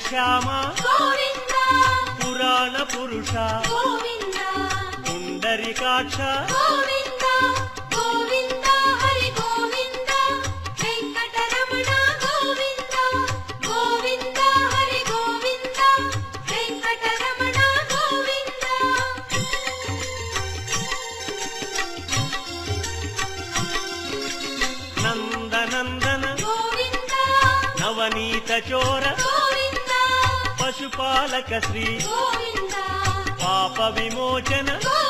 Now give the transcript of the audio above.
శ్యామ గోవింద పురాణ పురుష గోవింద పుండరీకాక్ష గోవింద గోవింద హరి గోవింద వెంకటరమణ గోవింద గోవింద హరి గోవింద వెంకటరమణ గోవింద నందనందన గోవింద నవనీత చోర గోవింద పశుపాలక శ్రీ గోవింద పాప విమోచన గోవింద